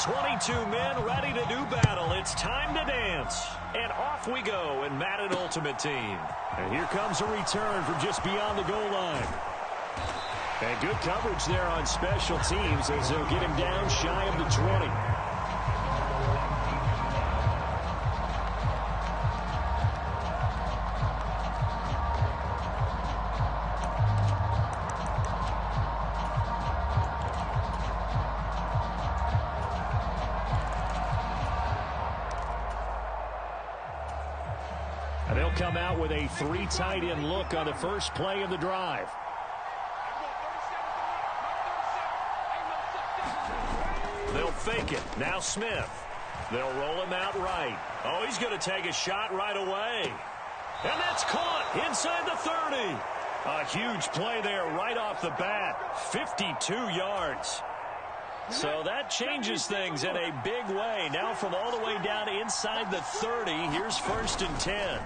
22 men ready to do battle. It's time to dance. And off we go in Madden Ultimate Team. And here comes a return from just beyond the goal line. And good coverage there on special teams as they'll get him down shy of the 20. And they'll come out with a 3 tight end look on the first play of the drive. They'll fake it. Now Smith. They'll roll him out right. Oh, he's going to take a shot right away. And that's caught inside the 30. A huge play there right off the bat. 52 yards. So that changes things in a big way. Now from all the way down inside the 30, here's 1st and 10.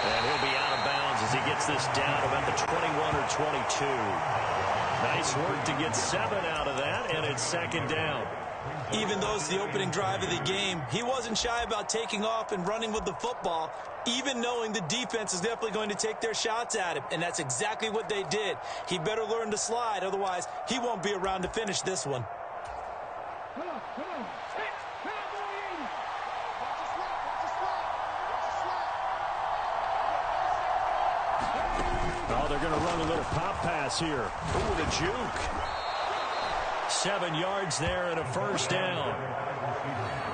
And he'll be out of bounds as he gets this down about the 21 or 22. Nice work to get 7 out of that, and it's 2nd down. Even though it's the opening drive of the game, he wasn't shy about taking off and running with the football, even knowing the defense is definitely going to take their shots at him, and that's exactly what they did. He better learn to slide, otherwise he won't be around to finish this one. Oh, they're going to run a little pop pass here. Ooh, the juke. 7 yards there and a 1st down.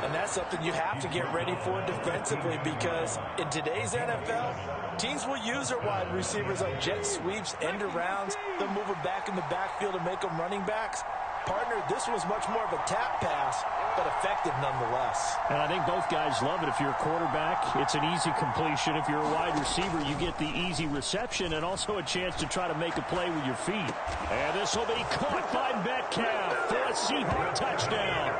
And that's something you have to get ready for defensively, because in today's NFL, teams will use their wide receivers on jet sweeps, end arounds. They'll move them back in the backfield and make them running backs. Partner, this was much more of a tap pass, but effective nonetheless. And I think both guys love it. If you're a quarterback, it's an easy completion. If you're a wide receiver, you get the easy reception and also a chance to try to make a play with your feet. And this will be caught by Metcalf for a Seahawk touchdown.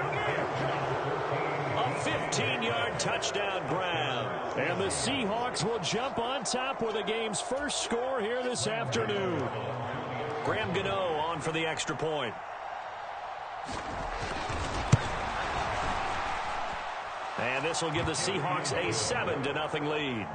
A 15-yard touchdown grab. And the Seahawks will jump on top with the game's first score here this afternoon. Graham Gano on for the extra point. And this will give the Seahawks a 7-0 lead.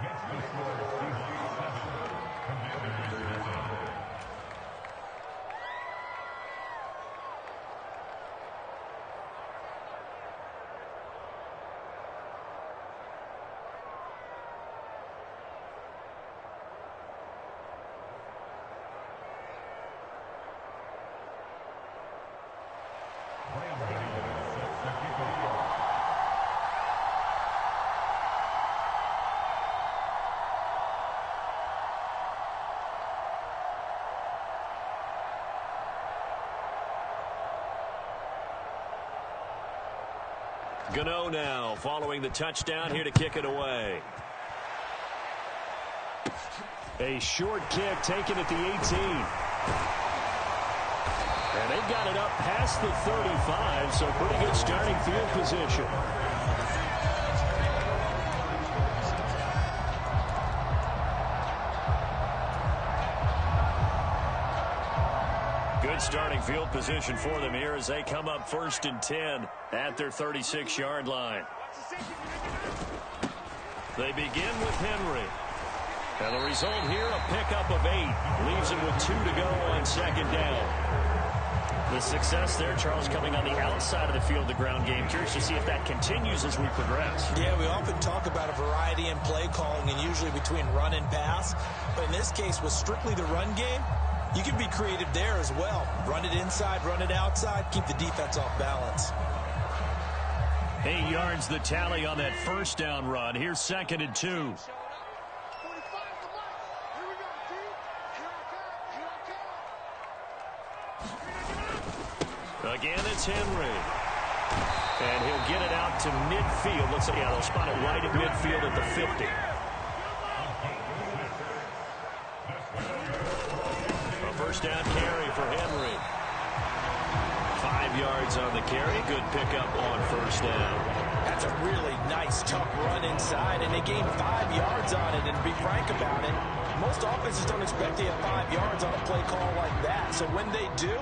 Gano now following the touchdown here to kick it away. A short kick taken at the 18. And they've got it up past the 35, so pretty good starting field position. Good starting field position for them here as they come up 1st and 10 at their 36-yard line. They begin with Henry. And the result here, a pickup of 8. Leaves him with 2 to go on 2nd down. The success there, Charles, coming on the outside of the field, the ground game. Curious to see if that continues as we progress. Yeah, we often talk about a variety in play calling and usually between run and pass. But in this case, with strictly the run game, you can be creative there as well. Run it inside, run it outside, keep the defense off balance. 8 yards the tally on that 1st down run. Here's 2nd and 2. Again, it's Henry. And he'll get it out to midfield. Let's see, yeah, they'll spot it right at midfield at the 50. A 1st down carry for Henry. 5 yards on the carry. Good pickup on 1st down. That's a really nice, tough run inside, and they gained 5 yards on it. And to be frank about it, most offenses don't expect to get 5 yards on a play call like that. So when they do,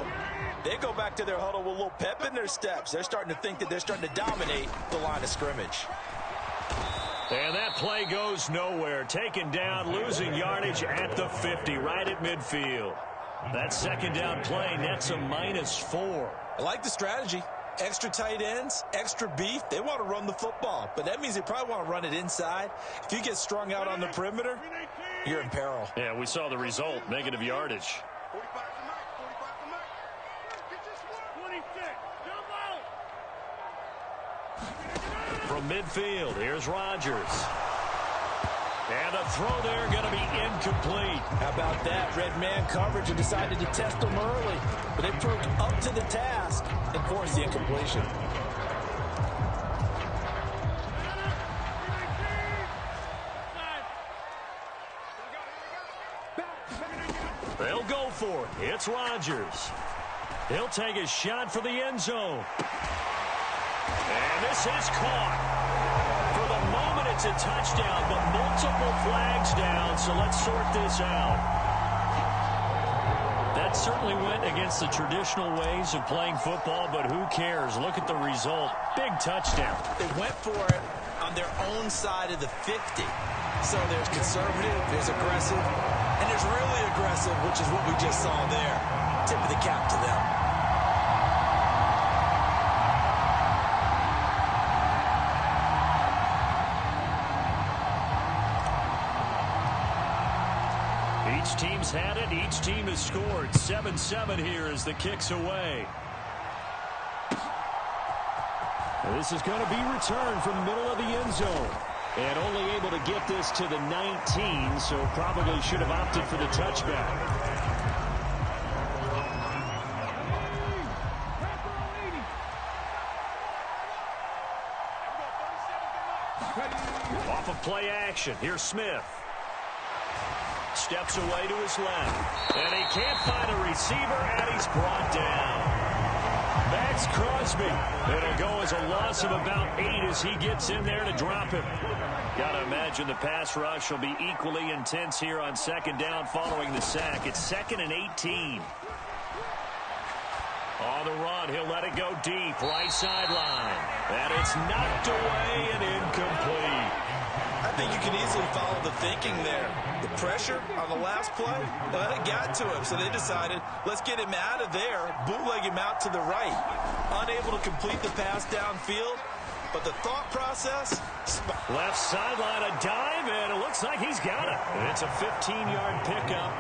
they go back to their huddle with a little pep in their steps. They're starting to think that they're starting to dominate the line of scrimmage. And that play goes nowhere. Taken down, losing yardage at the 50, right at midfield. That second down play nets a -4. I like the strategy. Extra tight ends, extra beef. They want to run the football, but that means they probably want to run it inside. If you get strung out on the perimeter, you're in peril. Yeah, we saw the result, negative yardage. From midfield, here's Rodgers. And a throw there going to be incomplete. How about that? Red man coverage and decided to test them early. But they proved up to the task and forced the incompletion. They'll go for it. It's Rodgers. He'll take a shot for the end zone. And this is caught. For the moment, it's a touchdown, but multiple flags down, so let's sort this out. That certainly went against the traditional ways of playing football, but who cares? Look at the result. Big touchdown. They went for it on their own side of the 50. So there's conservative, there's aggressive, and there's really aggressive, which is what we just saw there. Tip of the cap to them. Each team's had it. Each team has scored. 7-7 here as the kick's away. This is going to be returned from the middle of the end zone. And only able to get this to the 19, so probably should have opted for the touchback. Off of play action. Here's Smith. Steps away to his left. And he can't find a receiver, and he's brought down. Max Crosby. It'll go as a loss of about 8 as he gets in there to drop him. Got to imagine the pass rush will be equally intense here on second down following the sack. It's 2nd and 18. On the run, he'll let it go deep, right sideline. And it's knocked away and incomplete. I think you can easily follow the thinking there. The pressure on the last play, it got to him, so they decided, let's get him out of there, bootleg him out to the right. Unable to complete the pass downfield, but the thought process... Left sideline, a dive, and it looks like he's got it. It's a 15-yard pickup,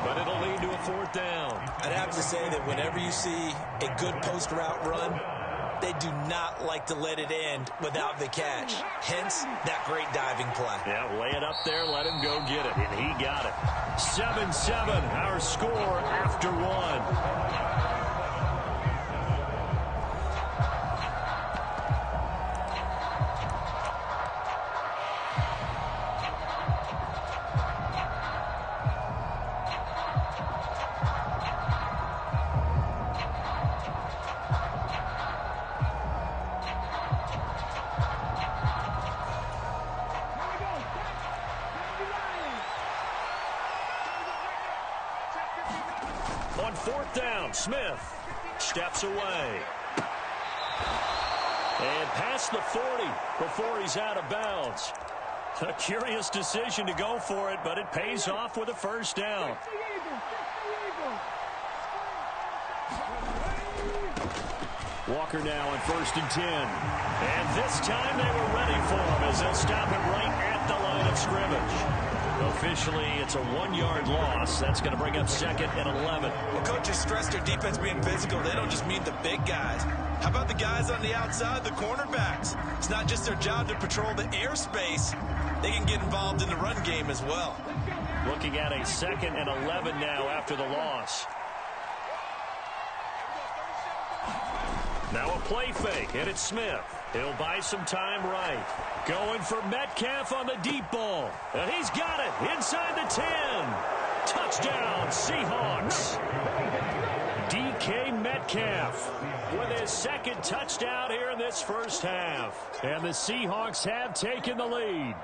but it'll lead to a 4th down. I'd have to say that whenever you see a good post-route run, they do not like to let it end without the catch. Hence, that great diving play. Yeah, lay it up there, let him go get it, and he got it. 7-7, our score after 1. On 4th down, Smith steps away. And past the 40 before he's out of bounds. A curious decision to go for it, but it pays off with a 1st down. Walker now on 1st and 10. And this time they were ready for him as they'll stop him right at the line of scrimmage. Officially, it's a 1-yard loss. That's going to bring up 2nd and 11. Well, coaches stress their defense being physical. They don't just mean the big guys. How about the guys on the outside, the cornerbacks? It's not just their job to patrol the airspace. They can get involved in the run game as well. Looking at a 2nd and 11 now after the loss. Now a play fake, and it's Smith. He'll buy some time right. Going for Metcalf on the deep ball. And he's got it inside the 10. Touchdown, Seahawks. DK DK Metcalf with his second touchdown here in this first half. And the Seahawks have taken the lead.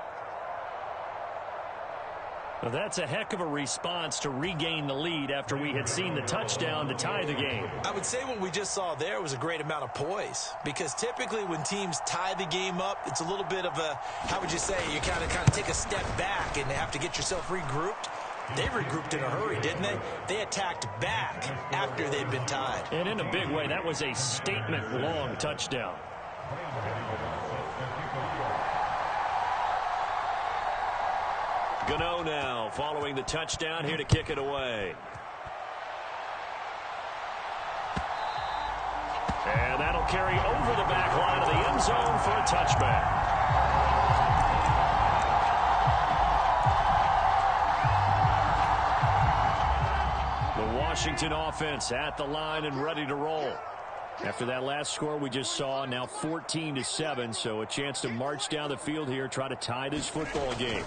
Well, that's a heck of a response to regain the lead after we had seen the touchdown to tie the game. I would say what we just saw there was a great amount of poise, because typically when teams tie the game up, it's a little bit of a, how would you say, you kind of take a step back and have to get yourself regrouped. They regrouped in a hurry, didn't they? They attacked back after they'd been tied. And in a big way, that was a statement-long touchdown. Gano now following the touchdown, here to kick it away. And that'll carry over the back line of the end zone for a touchback. The Washington offense at the line and ready to roll. After that last score we just saw, now 14-7, so a chance to march down the field here, try to tie this football game.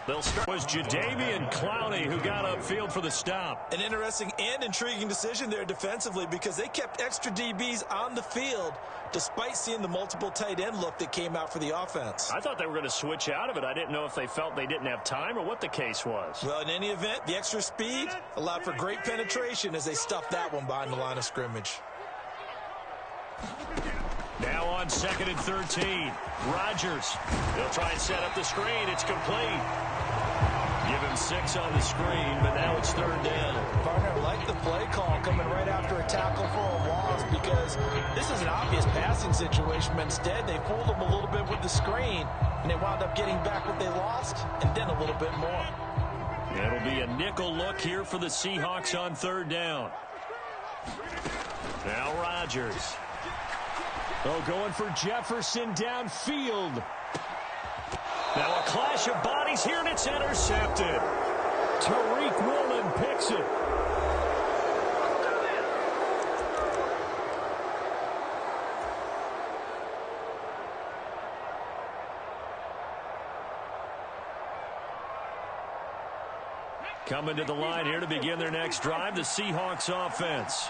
They'll start. Was Jadeveon Clowney who got upfield for the stop. An interesting and intriguing decision there defensively, because they kept extra DBs on the field despite seeing the multiple tight end look that came out for the offense. I thought they were going to switch out of it. I didn't know if they felt they didn't have time or what the case was. Well, in any event, the extra speed allowed for great penetration as they stuffed that one behind the line of scrimmage. Now on 2nd and 13. Rodgers. They'll try and set up the screen. It's complete. Give him 6 on the screen, but now it's 3rd down. Partner, like the play call coming right after a tackle for a loss, because this is an obvious passing situation, but instead they fooled them a little bit with the screen, and they wound up getting back what they lost, and then a little bit more. It'll be a nickel look here for the Seahawks on 3rd down. Now Rodgers. Oh, going for Jefferson downfield. Now a clash of bodies here, and it's intercepted. Tariq Woolen picks it. Coming to the line here to begin their next drive, the Seahawks offense.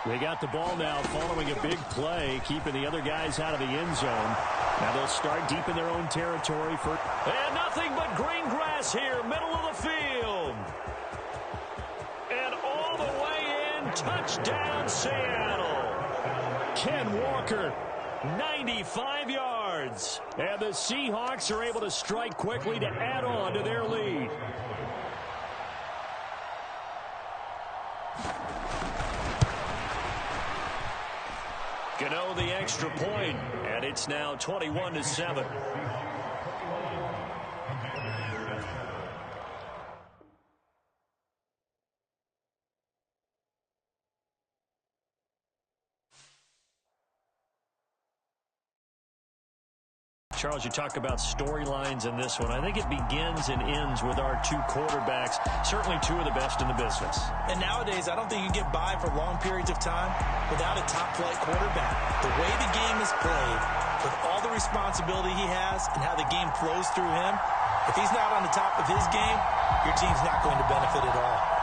They got the ball now following a big play, keeping the other guys out of the end zone. Now they'll start deep in their own territory. And nothing but green grass here, middle of the field. And all the way in, touchdown Seattle. Ken Walker, 95 yards. And the Seahawks are able to strike quickly to add on to their lead. Gano the extra point, and it's now 21-7. Charles, you talk about storylines in this one. I think it begins and ends with our 2 quarterbacks, certainly 2 of the best in the business. And nowadays, I don't think you get by for long periods of time without a top-flight quarterback. The way the game is played, with all the responsibility he has and how the game flows through him, if he's not on the top of his game, your team's not going to benefit at all.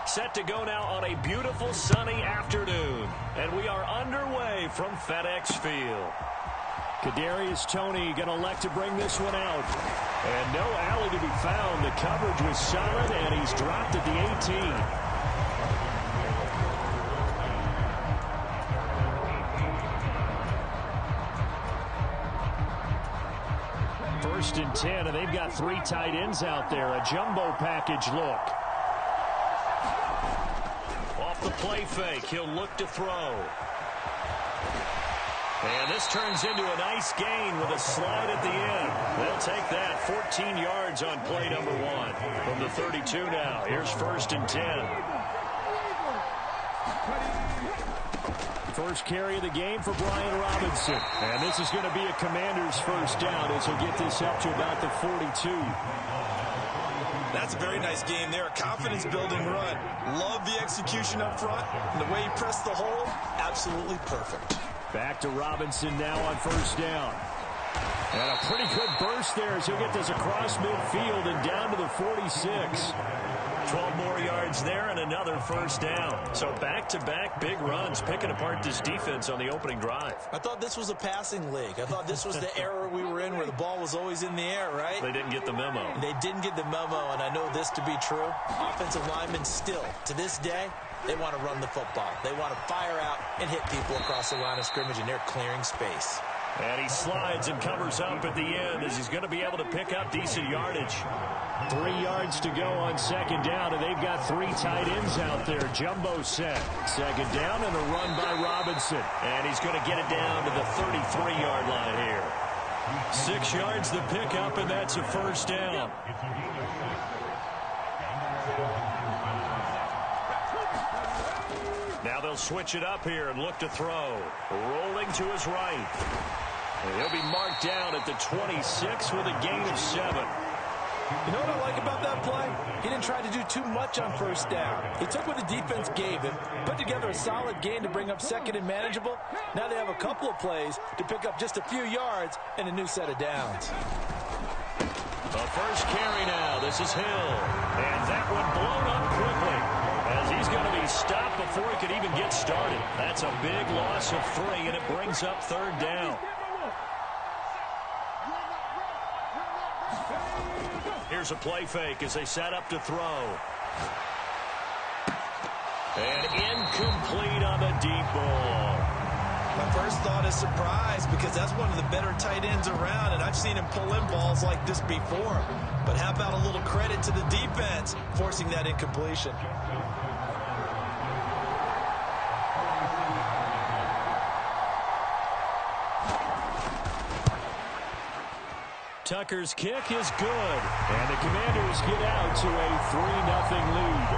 Set to go now on a beautiful sunny afternoon. And we are underway from FedEx Field. Kadarius Toney going to elect to bring this one out. And no alley to be found. The coverage was solid, and he's dropped at the 18. 1st and 10, and they've got 3 tight ends out there. A jumbo package look. Off the play fake, he'll look to throw. And this turns into a nice gain with a slide at the end. They'll take that. 14 yards on play number 1. From the 32 now. Here's 1st and 10. First carry of the game for Brian Robinson. And this is going to be a Commander's first down as he'll get this up to about the 42. That's a very nice game there. A confidence-building run. Love execution up front, and the way he pressed the hole, absolutely perfect. Back to Robinson now on first down. And a pretty good burst there as he'll get this across midfield and down to the 46. 12 more yards there and another first down. So back-to-back big runs, picking apart this defense on the opening drive. I thought this was a passing league. I thought this was the era we were in where the ball was always in the air, right? They didn't get the memo. They didn't get the memo, and I know this to be true. Offensive linemen still, to this day, they want to run the football. They want to fire out and hit people across the line of scrimmage, and they're clearing space. And he slides and covers up at the end as he's going to be able to pick up decent yardage. 3 yards to go on second down, and they've got 3 tight ends out there. Jumbo set. Second down and a run by Robinson. And he's going to get it down to the 33-yard line here. 6 yards the pickup, and that's a first down. Now they'll switch it up here and look to throw. Rolling to his right. And he'll be marked down at the 26 with a gain of 7. You know what I like about that play? He didn't try to do too much on first down. He took what the defense gave him, put together a solid gain to bring up second and manageable. Now they have a couple of plays to pick up just a few yards and a new set of downs. The first carry now. This is Hill. And that one blown up quickly as he's going to be stopped before he could even get started. That's a big loss of 3, and it brings up third down. Here's a play fake as they set up to throw. And incomplete on the deep ball. My first thought is surprise because that's one of the better tight ends around, and I've seen him pull in balls like this before. But how about a little credit to the defense forcing that incompletion? Tucker's kick is good, and the Commanders get out to a 3-0 lead.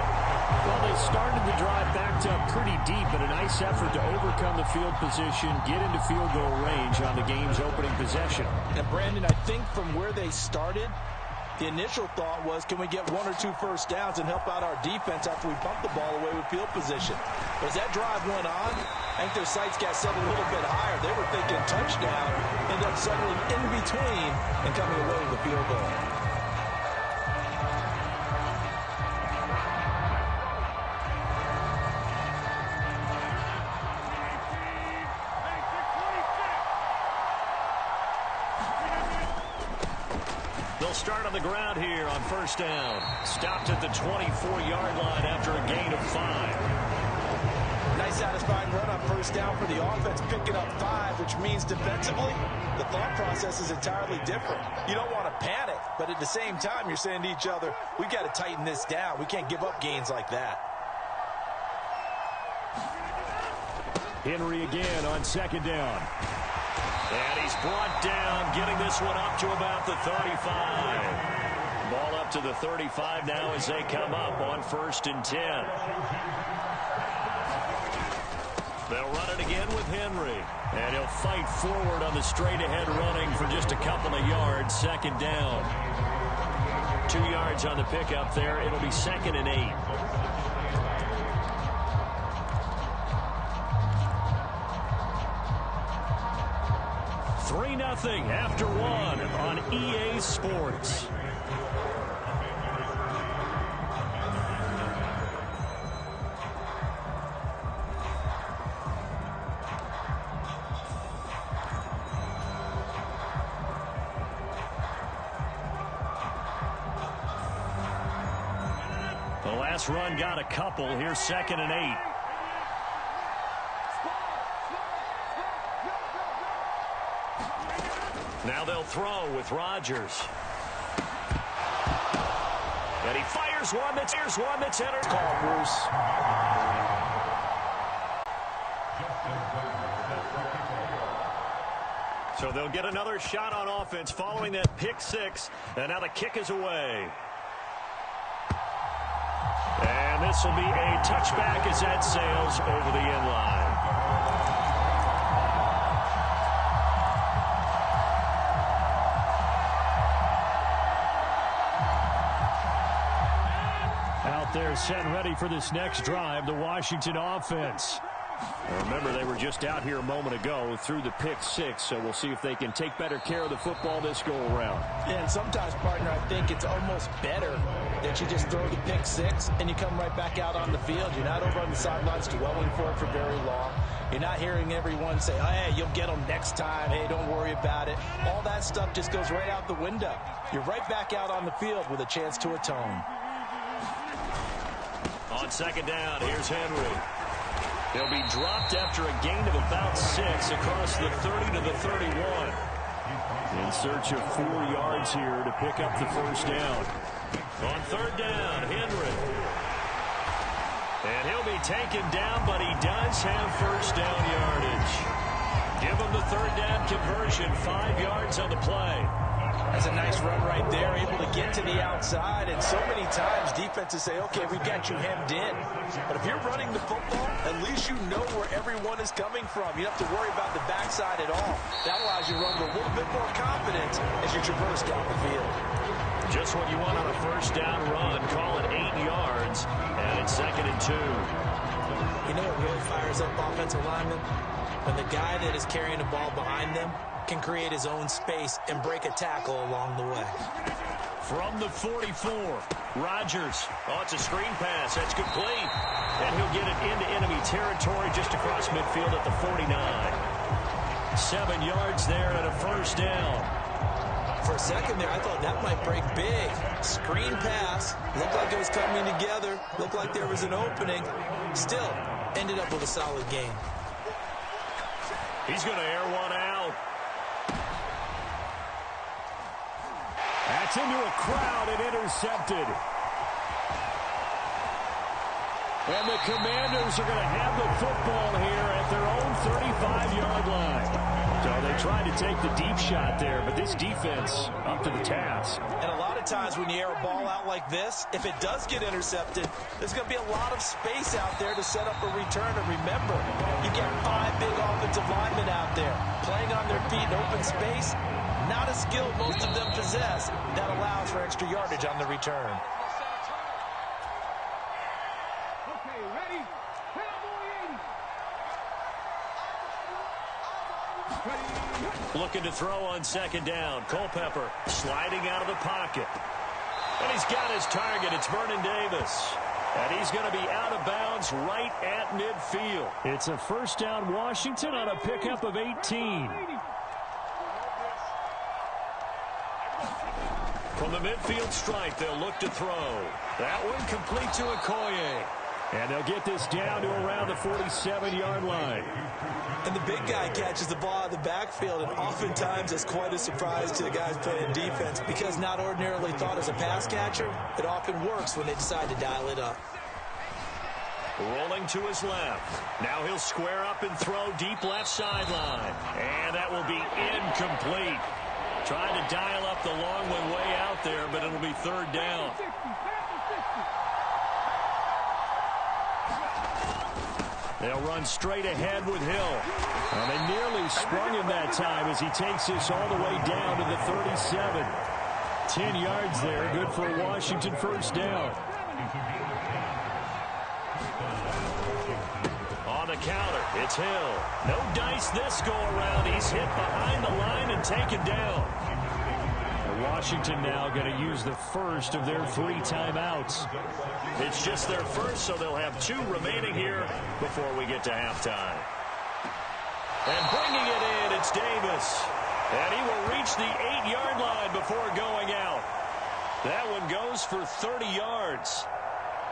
Well, they started the drive backed up pretty deep, but a nice effort to overcome the field position, get into field goal range on the game's opening possession. And Brandon, I think from where they started, the initial thought was, can we get 1 or 2 first downs and help out our defense after we bump the ball away with field position? But as that drive went on, I think their sights got set a little bit higher. They were thinking touchdown, ended up settling in between and coming away with a field goal. They'll start on the ground here on first down. Stopped at the 24-yard line after a gain of 5. Nice satisfying run on first down for the offense, picking up 5, which means defensively, the thought process is entirely different. You don't want to panic, but at the same time, you're saying to each other, we've got to tighten this down. We can't give up gains like that. Henry again on second down. And he's brought down, getting this one up to about the 35. Ball up to the 35 now as they come up on 1st and 10. They'll run it again with Henry. And he'll fight forward on the straight-ahead running for just a couple of yards. Second down. 2 yards on the pickup there. It'll be 2nd and 8. Nothing after 1 on EA Sports. The last run got a couple. Here's 2nd and 8. Now they'll throw with Rodgers. And he fires one that's entered. Call, Bruce. So they'll get another shot on offense following that pick 6. And now the kick is away. And this will be a touchback as that sails over the end line. There they're set and ready for this next drive, the Washington offense. Remember, they were just out here a moment ago through the pick six, so we'll see if they can take better care of the football this go-around. Yeah, and sometimes, partner, I think it's almost better that you just throw the pick six and you come right back out on the field. You're not over on the sidelines dwelling for it for very long. You're not hearing everyone say, oh, hey, you'll get them next time. Hey, don't worry about it. All that stuff just goes right out the window. You're right back out on the field with a chance to atone. On second down, here's Henry. He'll be dropped after a gain of about 6 across the 30 to the 31. In search of 4 yards here to pick up the first down. On third down, Henry. And he'll be taken down, but he does have first down yardage. Give him the third down conversion, 5 yards on the play. That's a nice run right there, able to get to the outside. And so many times defenses say, okay, we got you hemmed in. But if you're running the football, at least you know where everyone is coming from. You don't have to worry about the backside at all. That allows you to run with a little bit more confidence as you traverse down the field. Just what you want on a first down run. Call it 8 yards, and it's 2nd and 2. You know what really fires up offensive linemen? When the guy that is carrying the ball behind them can create his own space and break a tackle along the way. From the 44, Rodgers. Oh, it's a screen pass. That's complete. And he'll get it into enemy territory just across midfield at the 49. 7 yards there and a first down. For a second there, I thought that might break big. Screen pass. Looked like it was coming together. Looked like there was an opening. Still, ended up with a solid game. He's going to air one out. That's into a crowd and intercepted. And the Commanders are going to have the football here at their own 35-yard line. So they tried to take the deep shot there, but this defense up to the task. And a lot of times when you air a ball out like this, if it does get intercepted, there's going to be a lot of space out there to set up a return. And remember, you get 5 big offensive linemen out there playing on their feet in open space. Not a skill most of them possess. That allows for extra yardage on the return. Looking to throw on second down. Culpepper sliding out of the pocket. And he's got his target. It's Vernon Davis. And he's going to be out of bounds right at midfield. It's a first down Washington on a pickup of 18. From the midfield stripe, they'll look to throw. That one complete to Okoye. And they'll get this down to around the 47-yard line. And the big guy catches the ball out of the backfield, and oftentimes it's quite a surprise to the guys playing defense because not ordinarily thought as a pass catcher, it often works when they decide to dial it up. Rolling to his left. Now he'll square up and throw deep left sideline. And that will be incomplete. Trying to dial up the long one way out there, but it'll be third down. They'll run straight ahead with Hill. And they nearly sprung him that time as he takes this all the way down to the 37. 10 yards there, good for a Washington first down. On the counter, it's Hill. No dice this go around. He's hit behind the line and taken down. Washington now going to use the first of their 3 timeouts. It's just their first, so they'll have 2 remaining here before we get to halftime. And bringing it in, it's Davis. And he will reach the 8-yard line before going out. That one goes for 30 yards.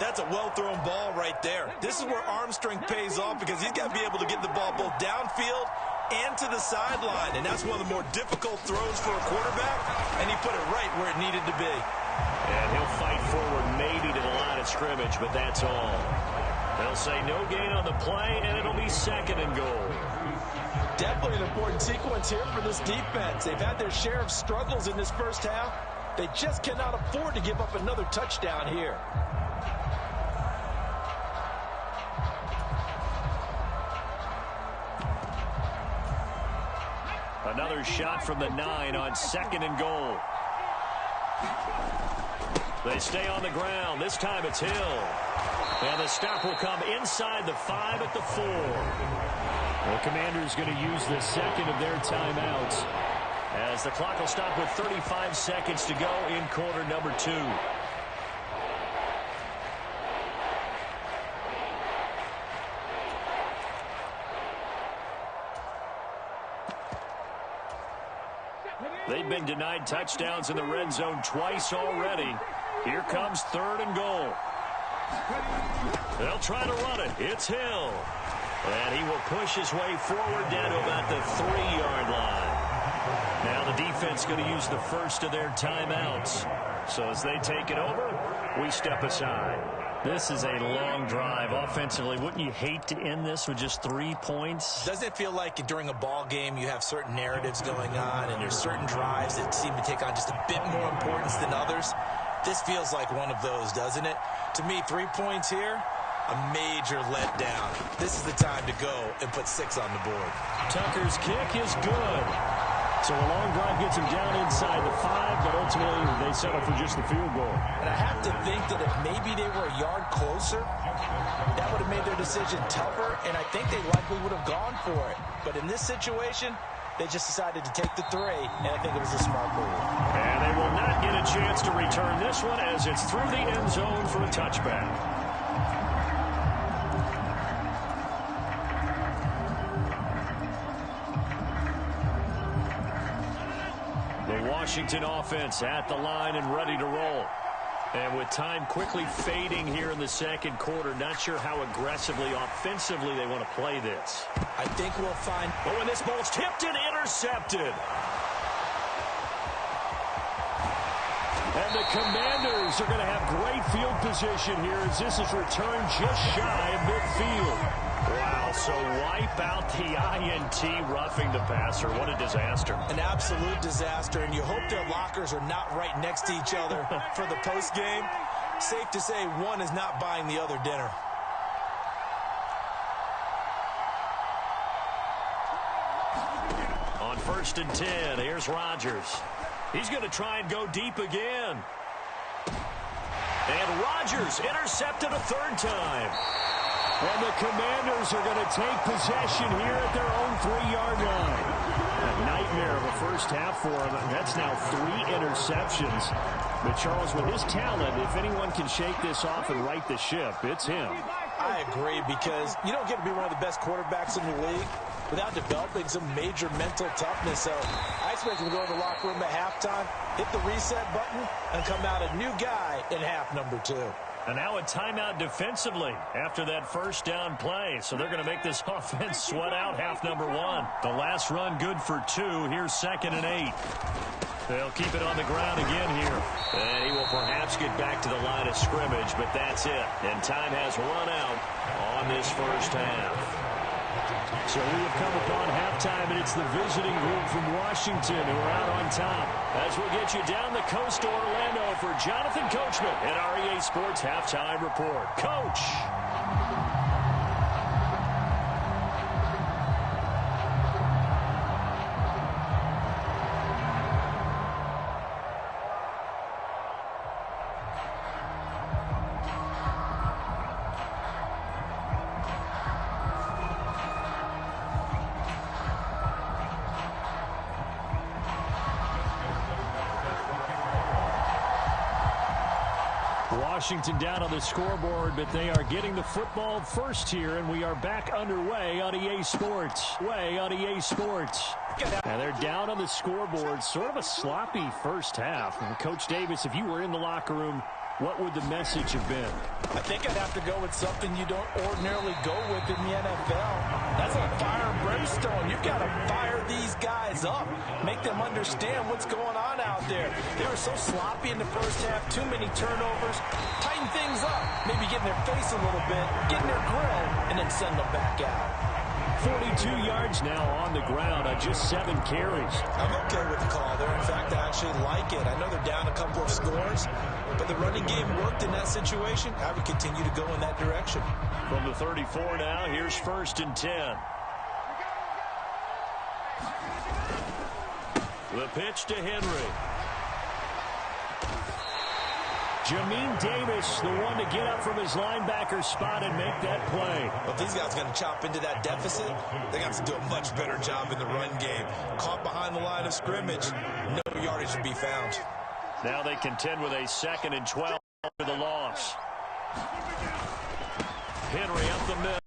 That's a well-thrown ball right there. This is where arm strength pays off because he's got to be able to get the ball both downfield and to the sideline. And that's one of the more difficult throws for a quarterback. And he put it right where it needed to be. And he'll fight forward maybe to the line of scrimmage, but that's all. They'll say no gain on the play, and it'll be 2nd and goal. Definitely an important sequence here for this defense. They've had their share of struggles in this first half. They just cannot afford to give up another touchdown here. Another shot from the 9 on 2nd and goal. They stay on the ground. This time it's Hill. And the stop will come inside the 5 at the 4. The Commanders going to use the second of their timeouts, as the clock will stop with 35 seconds to go in quarter number 2. They've been denied touchdowns in the red zone twice already. Here comes 3rd and goal. They'll try to run it. It's Hill. And he will push his way forward down to about the 3-yard line. Now the defense going to use the first of their timeouts. So as they take it over, we step aside. This is a long drive offensively. Wouldn't you hate to end this with just 3 points? Doesn't it feel like during a ball game you have certain narratives going on and there's certain drives that seem to take on just a bit more importance than others? This feels like one of those, doesn't it? To me, 3 points here, a major letdown. This is the time to go and put 6 on the board. Tucker's kick is good. So a long drive gets him down inside the 5, but ultimately they settle for just the field goal. And I have to think that if maybe they were a yard closer, that would have made their decision tougher, and I think they likely would have gone for it. But in this situation, they just decided to take the 3, and I think it was a smart move. And they will not get a chance to return this one as it's through the end zone for a touchback. Washington offense at the line and ready to roll. And with time quickly fading here in the second quarter, not sure how aggressively, offensively they want to play this. I think we'll find... Oh, and this ball's tipped and intercepted. And the Commanders are going to have great field position here as this is returned just shy of midfield. Wow, so wipe out the INT, roughing the passer. What a disaster. An absolute disaster, and you hope their lockers are not right next to each other for the postgame. Safe to say one is not buying the other dinner. On 1st and 10, here's Rodgers. He's going to try and go deep again. And Rodgers intercepted a 3rd time. And the Commanders are going to take possession here at their own 3-yard line. A nightmare of a first half for him. That's now 3 interceptions. But Charles, with his talent, if anyone can shake this off and right the ship, it's him. I agree, because you don't get to be one of the best quarterbacks in the league without developing some major mental toughness. So I expect him to go in the locker room at halftime, hit the reset button, and come out a new guy in half number 2. And now a timeout defensively after that first down play. So they're going to make this offense sweat out half number 1. The last run good for 2. Here's 2nd and 8. They'll keep it on the ground again here. And he will perhaps get back to the line of scrimmage, but that's it. And time has run out on this first half. So we have come upon halftime, and it's the visiting group from Washington who are out on top. As we'll get you down the coast to Orlando for Jonathan Coachman at our EA Sports Halftime Report. Coach. Washington down on the scoreboard, but they are getting the football first here, and we are back underway on EA Sports. And they're down on the scoreboard. Sort of a sloppy first half. And Coach Davis, if you were in the locker room, what would the message have been? I think I'd have to go with something you don't ordinarily go with in the NFL. That's a fire and brimstone. You've got to fire these guys up. Make them understand what's going on out there. They were so sloppy in the first half. Too many turnovers. Tighten things up. Maybe get in their face a little bit. Get in their grill. And then send them back out. 42 yards now on the ground on just 7 carries. I'm okay with the call there. In fact, I actually like it. I know they're down a couple of scores, but the running game worked in that situation. I would continue to go in that direction. From the 34 now, here's 1st and 10. The pitch to Henry. Jamin Davis, the one to get up from his linebacker spot and make that play. But these guys are going to chop into that deficit. They got to do a much better job in the run game. Caught behind the line of scrimmage, no yardage to be found. Now they contend with a 2nd and 12 for the loss. Henry up the middle.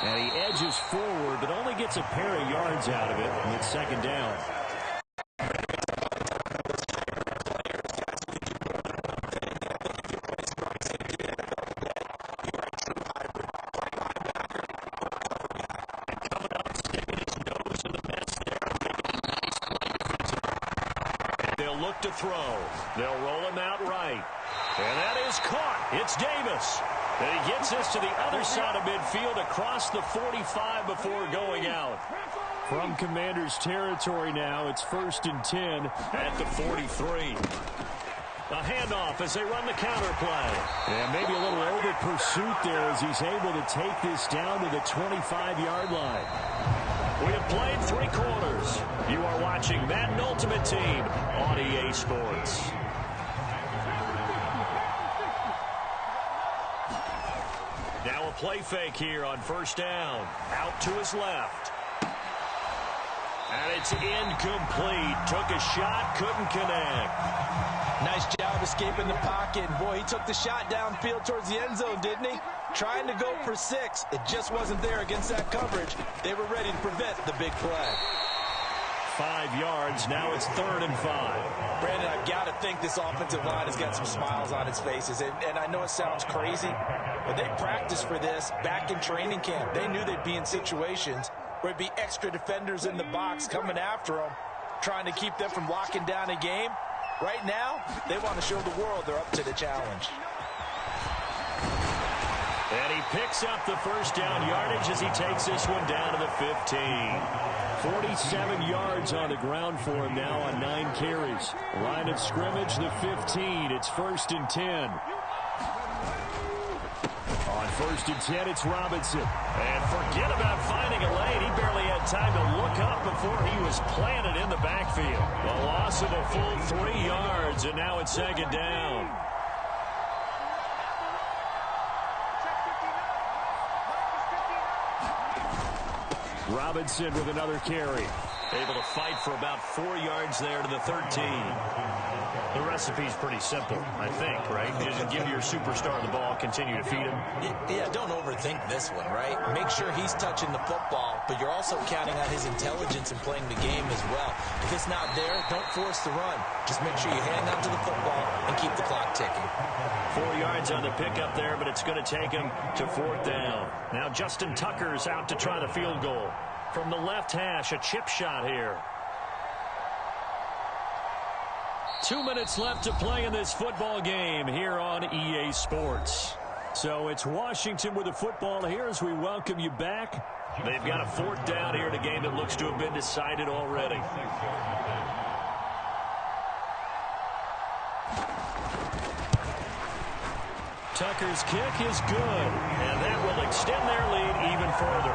And he edges forward, but only gets a pair of yards out of it, and it's 2nd down. They'll look to throw. They'll roll him out right. And that is caught. It's Davis. And he gets this to the other side of midfield across the 45 before going out. From Commanders territory now, it's 1st and 10 at the 43. A handoff as they run the counter play. And maybe a little over pursuit there as he's able to take this down to the 25-yard line. We have played 3 quarters. You are watching Madden Ultimate Team on EA Sports. Now a play fake here on 1st down. Out to his left. And it's incomplete. Took a shot, couldn't connect. Nice job escaping the pocket. Boy, he took the shot downfield towards the end zone, didn't he? Trying to go for 6. It just wasn't there against that coverage. They were ready to prevent the big play. 5 yards. Now it's 3rd and 5. Brandon, I've got to think this offensive line has got some smiles on its faces. And I know it sounds crazy, but they practiced for this back in training camp. They knew they'd be in situations where it'd be extra defenders in the box coming after them, trying to keep them from locking down a game. Right now, they want to show the world they're up to the challenge. And he picks up the 1st down yardage as he takes this one down to the 15. 47 yards on the ground for him now on 9 carries. Line of scrimmage, the 15. It's 1st and 10. On 1st and 10, it's Robinson. And forget about finding a lane. He barely had time to look up before he was planted in the backfield. A loss of a full 3 yards, and now it's 2nd down. Robinson with another carry. Able to fight for about 4 yards there to the 13. The recipe's pretty simple, I think, right? You just give your superstar the ball, continue to feed him. Yeah, don't overthink this one, right? Make sure he's touching the football, but you're also counting on his intelligence in playing the game as well. If it's not there, don't force the run. Just make sure you hang on to the football and keep the clock ticking. 4 yards on the pickup there, but it's going to take him to 4th down. Now Justin Tucker's out to try the field goal. From the left hash, a chip shot here. 2 minutes left to play in this football game here on EA Sports. So it's Washington with the football here as we welcome you back. They've got a 4th down here in a game that looks to have been decided already. Tucker's kick is good, and that will extend their lead even further.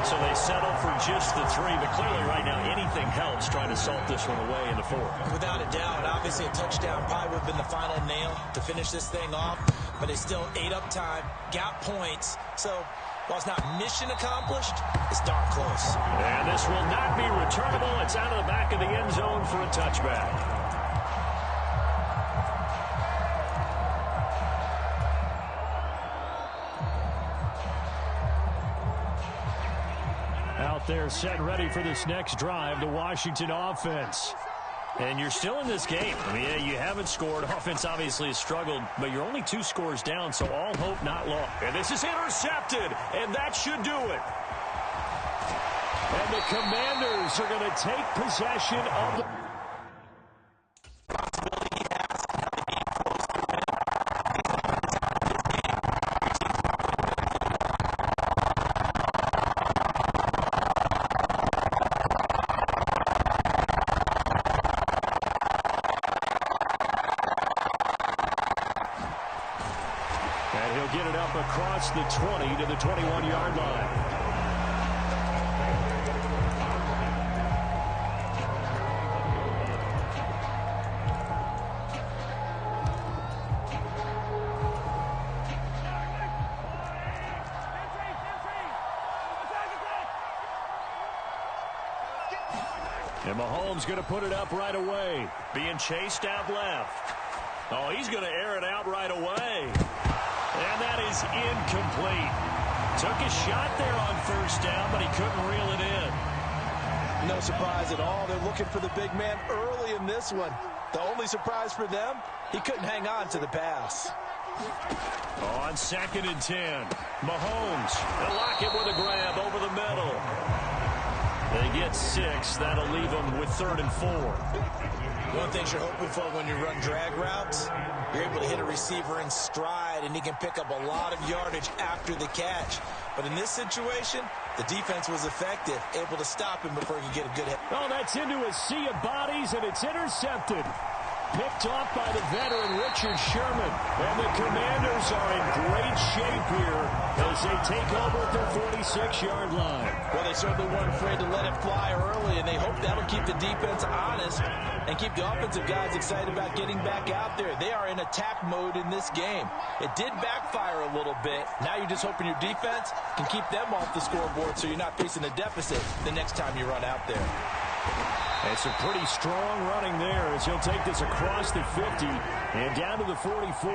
So they settle for just the 3, but clearly right now anything helps trying to salt this one away in the 4. Without a doubt, obviously a touchdown probably would have been the final nail to finish this thing off, but it's still ate up time, got points, so while it's not mission accomplished, it's darn close. And this will not be returnable. It's out of the back of the end zone for a touchback. Out there set and ready for this next drive, the Washington offense. And you're still in this game. I mean, yeah, you haven't scored. Offense obviously has struggled, but you're only 2 scores down, so all hope not lost. And this is intercepted, and that should do it. And the Commanders are going to take possession of the... And he'll get it up across the 20 to the 21-yard line. And Mahomes going to put it up right away. Being chased out left. Oh, he's going to air it out right away. And that is incomplete. Took a shot there on first down, but he couldn't reel it in. No surprise at all. They're looking for the big man early in this one. The only surprise for them, he couldn't hang on to the pass. On 2nd and 10, Mahomes. They'll lock it with a grab over the middle. They get 6. That'll leave them with 3rd and 4. One thing you're hoping for when you run drag routes, you're able to hit a receiver in stride, and he can pick up a lot of yardage after the catch. But in this situation, the defense was effective, able to stop him before he could get a good hit. Oh, that's into a sea of bodies, and it's intercepted. Picked off by the veteran Richard Sherman. And the Commanders are in great shape here as they take over at their 46-yard line. Well, they certainly weren't afraid to let it fly early, and they hope that'll keep the defense honest and keep the offensive guys excited about getting back out there. They are in attack mode in this game. It did backfire a little bit. Now you're just hoping your defense can keep them off the scoreboard so you're not facing a deficit the next time you run out there. And some pretty strong running there as he'll take this across the 50 and down to the 44.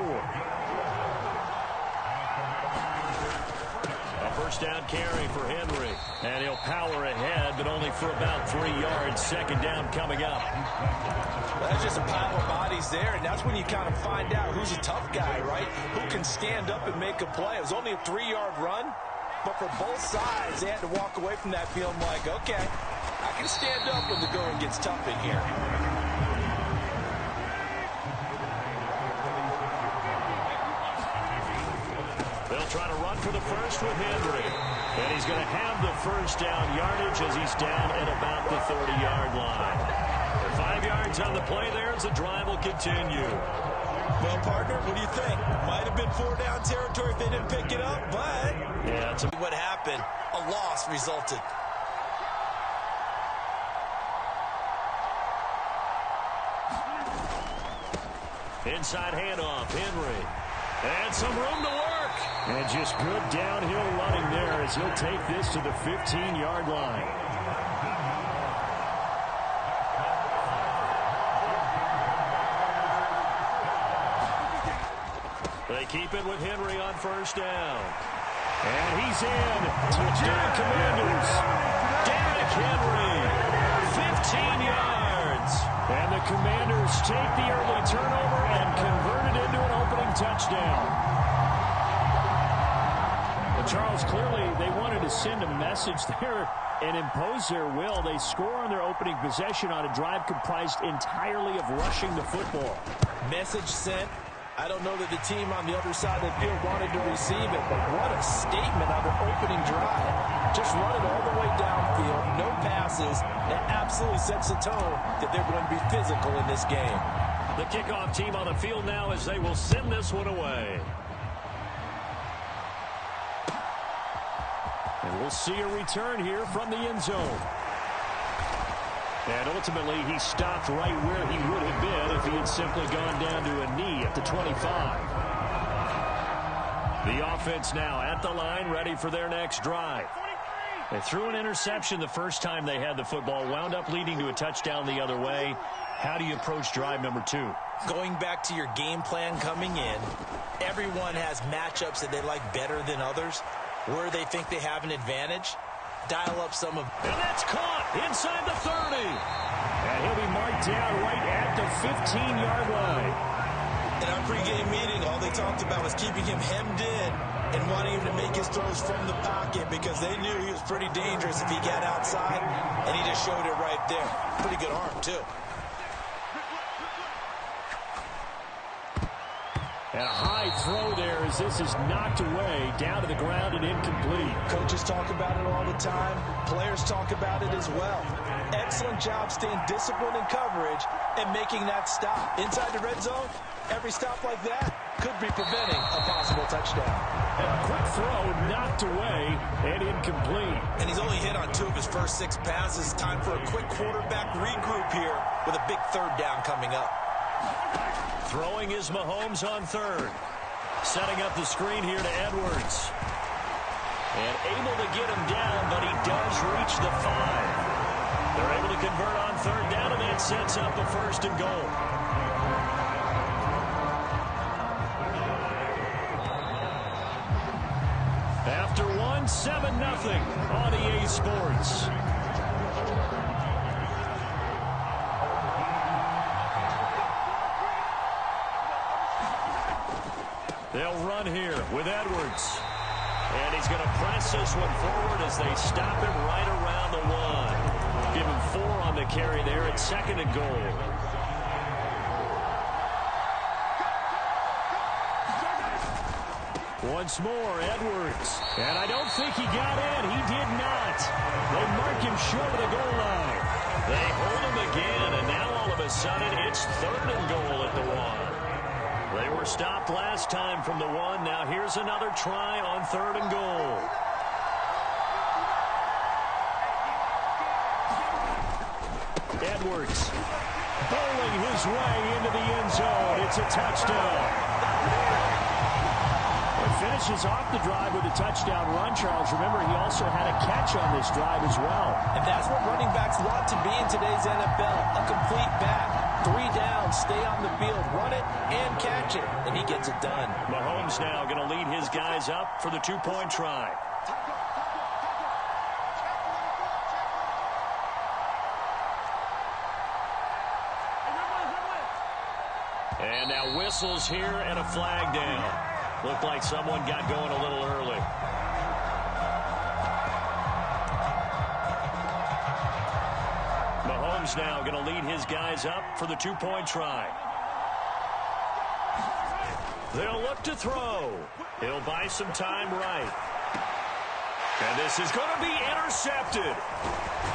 A first down carry for Henry. And he'll power ahead, but only for about 3 yards. 2nd down coming up. That's just a pile of bodies there, and that's when you kind of find out who's a tough guy, right? Who can stand up and make a play. It was only a 3-yard run, but for both sides, they had to walk away from that feeling like, okay, I can stand up when the going gets tough in here. They'll try to run for the first with Henry. And he's going to have the first down yardage as he's down at about the 30-yard line. 5 yards on the play there as the drive will continue. Well, partner, what do you think? Might have been 4-down territory if they didn't pick it up, but yeah, it's what happened? A loss resulted. Inside handoff, Henry. And some room to work. And just good downhill running there as he'll take this to the 15-yard line. They keep it with Henry on first down. And he's in. Touchdown, Commanders. Derrick Henry. 15 yards. And the Commanders take the early turnover and convert it into an opening touchdown. Well, Charles, clearly they wanted to send a message there and impose their will. They score on their opening possession on a drive comprised entirely of rushing the football. Message sent. I don't know that the team on the other side of the field wanted to receive it, but what a statement on their opening drive. Just run it all the way downfield, no passes. It absolutely sets the tone that they're going to be physical in this game. The kickoff team on the field now as they will send this one away. And we'll see a return here from the end zone. And ultimately, he stopped right where he would have been if he had simply gone down to a knee at the 25. The offense now at the line, ready for their next drive. They threw an interception the first time they had the football, wound up leading to a touchdown the other way. How do you approach drive number 2? Going back to your game plan coming in, everyone has matchups that they like better than others, where they think they have an advantage. Dial up some of... And that's caught inside the 30. And he'll be marked down right at the 15-yard line. In our pregame meeting, all they talked about was keeping him hemmed in and wanting him to make his throws from the pocket because they knew he was pretty dangerous if he got outside, and he just showed it right there. Pretty good arm, too. And a high throw there as this is knocked away, down to the ground and incomplete. Coaches talk about it all the time. Players talk about it as well. Excellent job staying disciplined in coverage and making that stop. Inside the red zone, every stop like that could be preventing a possible touchdown. And a quick throw knocked away and incomplete. And he's only hit on 2 of his first 6 passes. Time for a quick quarterback regroup here with a big third down coming up. Throwing is Mahomes on third. Setting up the screen here to Edwards. And able to get him down, but he does reach the 5. They're able to convert on third down, and that sets up a first and goal. After 1, 7-0 on EA Sports. They'll run here with Edwards. And he's going to press this one forward as they stop him right around the 1. Give him 4 on the carry there at 2nd and goal. Once more, Edwards. And I don't think he got in. He did not. They mark him short of the goal line. They hold him again, and now all of a sudden it's 3rd and goal at the 1. They were stopped last time from the 1. Now here's another try on 3rd and goal. Edwards bowling his way into the end zone. It's a touchdown. Finishes off the drive with a touchdown run, Charles. Remember, he also had a catch on this drive as well. And that's what running backs want to be in today's NFL. A complete back. 3 down, stay on the field, run it, and catch it. And he gets it done. Mahomes now going to lead his guys up for the 2-point try. And now whistles here and a flag down. Looked like someone got going a little early. Mahomes now going to lead his guys up for the 2-point try. They'll look to throw. He'll buy some time right. And this is going to be intercepted.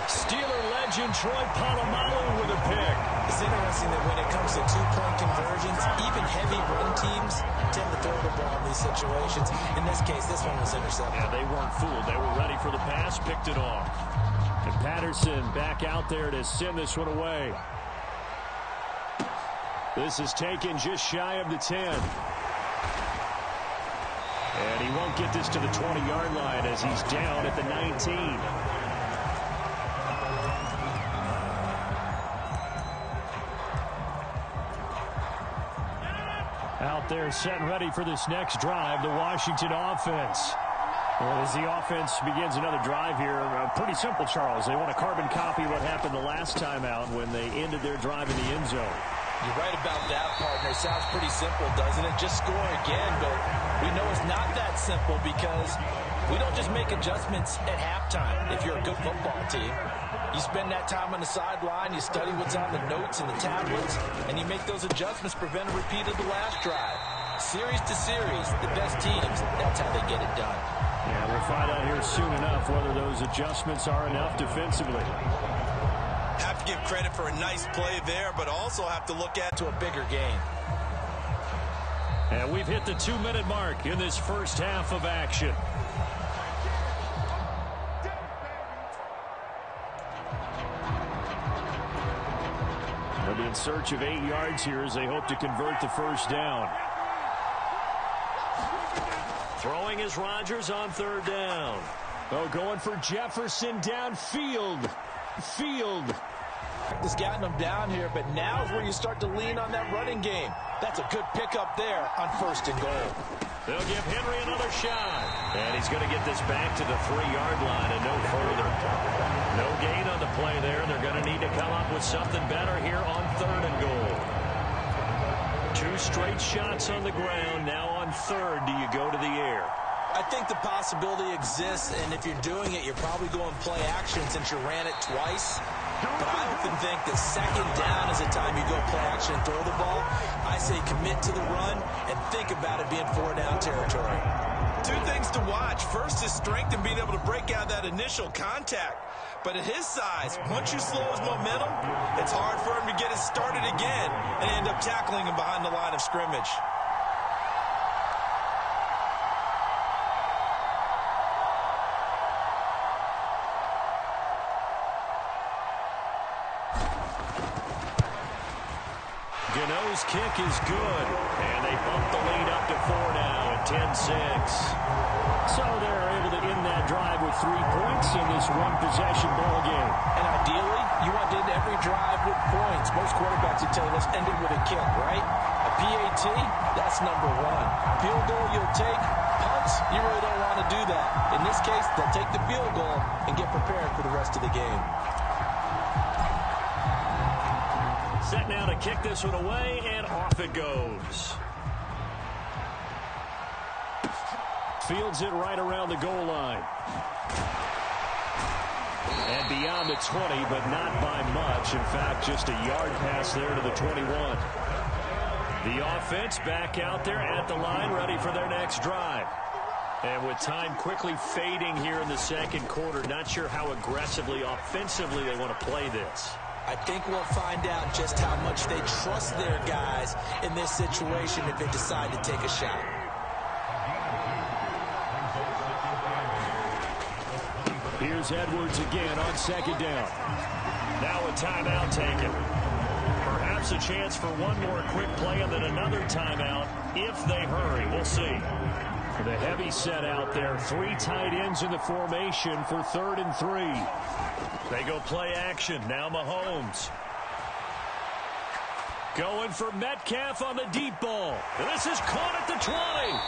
Steeler legend Troy Polamalu with a pick. It's interesting that when it comes to 2-point conversions, even heavy run teams tend to throw the ball in these situations. In this case, this one was intercepted. Yeah, they weren't fooled. They were ready for the pass, picked it off. And Patterson back out there to send this one away. This is taken just shy of the 10. And he won't get this to the 20-yard line as he's down at the 19. Out there set and ready for this next drive, the Washington offense. Well, as the offense begins another drive here, pretty simple, Charles. They want to carbon copy what happened the last time out when they ended their drive in the end zone. You're right about that, partner. Sounds pretty simple, doesn't it? Just score again, but we know it's not that simple because we don't just make adjustments at halftime if you're a good football team. You spend that time on the sideline, you study what's on the notes and the tablets, and you make those adjustments, prevent a repeat of the last drive. Series to series, the best teams, that's how they get it done. Yeah, we'll find out here soon enough whether those adjustments are enough defensively. Have to give credit for a nice play there, but also have to look at to a bigger game. And we've hit the 2-minute mark in this first half of action. In search of 8 yards here as they hope to convert the first down. Throwing is Rodgers on third down. Oh, going for Jefferson downfield. Just gotten them down here, but now is where you start to lean on that running game. That's a good pickup there on 1st and goal. They'll give Henry another shot. And he's going to get this back to the 3-yard line and no further. No gain on the play there. They're going to need to come up with something better here on 3rd and goal. 2 straight shots on the ground. Now on 3rd, do you go to the air? I think the possibility exists, and if you're doing it, you're probably going play action since you ran it twice. But I often think that 2nd down is the time you go play action and throw the ball. I say commit to the run and think about it being 4-down territory. 2 things to watch. First is strength and being able to break out that initial contact. But at his size, once you slow his momentum, it's hard for him to get it started again and end up tackling him behind the line of scrimmage. Gano's kick is good, and they bump the lead up to 4 now at 10-6. So they're able to end that drive with 3 points in this one-possession ball game. And ideally, you want to end every drive with points. Most quarterbacks would tell you, let's end it with a kick, right? A PAT, that's number 1. Field goal you'll take. Punts, you really don't want to do that. In this case, they'll take the field goal and get prepared for the rest of the game. Set now to kick this one away, and off it goes. Fields it right around the goal line. And beyond the 20, but not by much. In fact, just a yard pass there to the 21. The offense back out there at the line, ready for their next drive. And with time quickly fading here in the 2nd quarter, not sure how aggressively, offensively they want to play this. I think we'll find out just how much they trust their guys in this situation if they decide to take a shot. Here's Edwards again on 2nd down. Now a timeout taken. Perhaps a chance for one more quick play and then another timeout if they hurry. We'll see. The heavy set out there. 3 tight ends in the formation for 3rd and 3. They go play action. Now Mahomes. Going for Metcalf on the deep ball. And this is caught at the 20.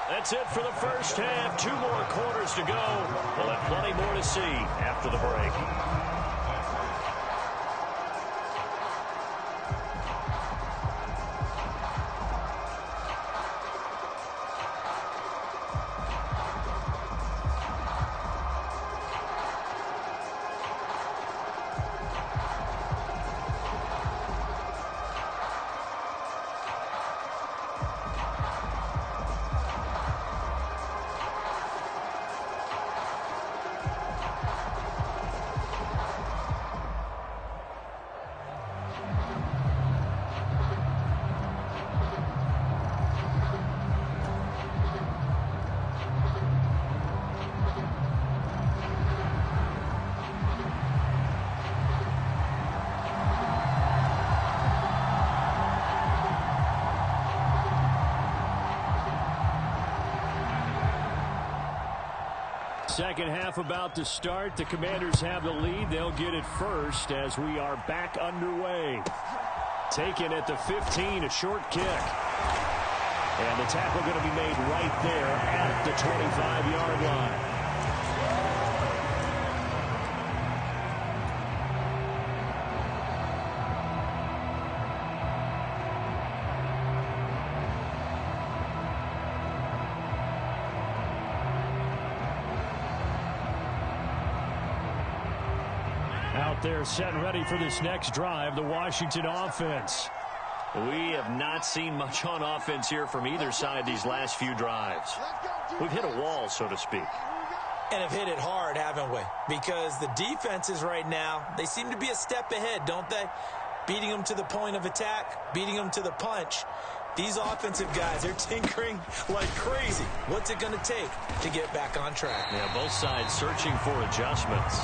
That's it for the first half. 2 more quarters to go. We'll have plenty more to see after the break. Second half about to start. The Commanders have the lead. They'll get it first as we are back underway. Taken at the 15, a short kick. And the tackle going to be made right there at the 25-yard line. Out there set and ready for this next drive, the Washington offense. We have not seen much on offense here from either side these last few drives. We've hit a wall, so to speak. And have hit it hard, haven't we? Because the defenses right now, they seem to be a step ahead, don't they? Beating them to the point of attack, beating them to the punch. These offensive guys, they're tinkering like crazy. What's it going to take to get back on track? Yeah, both sides searching for adjustments.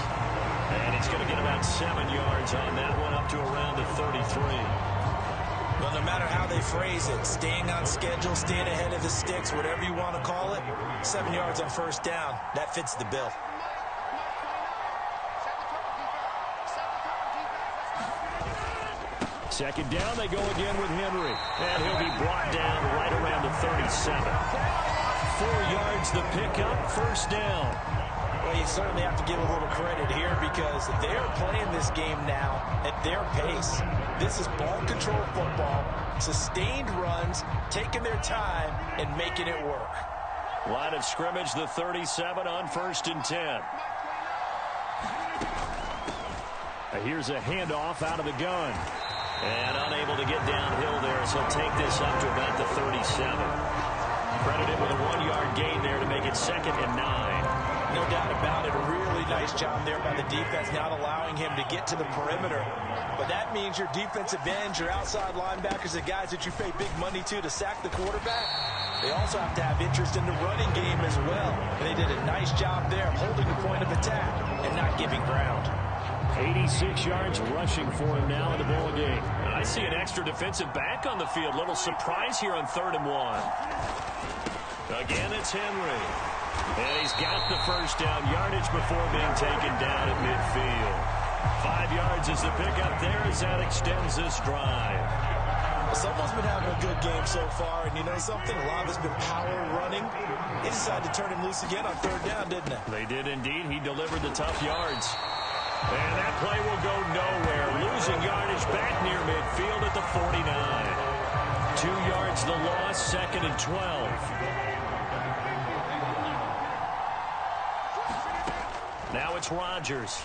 And he's going to get about 7 yards on that one, up to around the 33. Well, no matter how they phrase it, staying on schedule, staying ahead of the sticks, whatever you want to call it, 7 yards on first down, that fits the bill. Second down, they go again with Henry. And he'll be brought down right around the 37. 4 yards the pickup, first down. Well, you certainly have to give a little credit here because they're playing this game now at their pace. This is ball control football, sustained runs, taking their time, and making it work. Line of scrimmage, the 37 on 1st and 10. Here's a handoff out of the gun. And unable to get downhill there, so he'll take this up to about the 37. Credited with a 1-yard gain there to make it 2nd and 9. No doubt about it. A really nice job there by the defense, not allowing him to get to the perimeter. But that means your defensive ends, your outside linebackers, the guys that you pay big money to sack the quarterback, they also have to have interest in the running game as well. And they did a nice job there holding the point of attack and not giving ground. 86 yards rushing for him now in the ball game. I see an extra defensive back on the field. Little surprise here on 3rd and 1. Again, it's Henry. And he's got the first down yardage before being taken down at midfield. 5 yards is the pickup there as that extends this drive. Someone's been having a good game so far, and you know something? A lot of it's been power running. They decided to turn him loose again on 3rd down, didn't they? They did indeed. He delivered the tough yards. And that play will go nowhere. Losing yardage back near midfield at the 49. 2 yards the loss, 2nd and 12. Now it's Rodgers.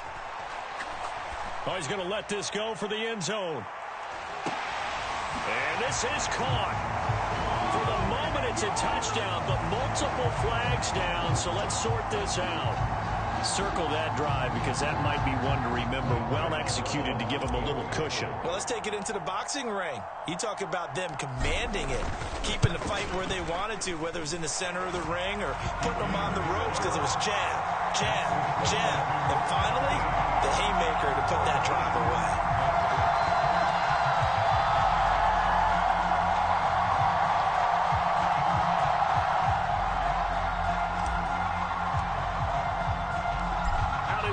Oh, he's going to let this go for the end zone. And this is caught. For the moment, it's a touchdown, but multiple flags down, so let's sort this out. Circle that drive because that might be one to remember. Well executed to give him a little cushion. Well, let's take it into the boxing ring. You talk about them commanding it, keeping the fight where they wanted to, whether it was in the center of the ring or putting them on the ropes because it was jab, jab, jab. And finally, the haymaker to put that drive away.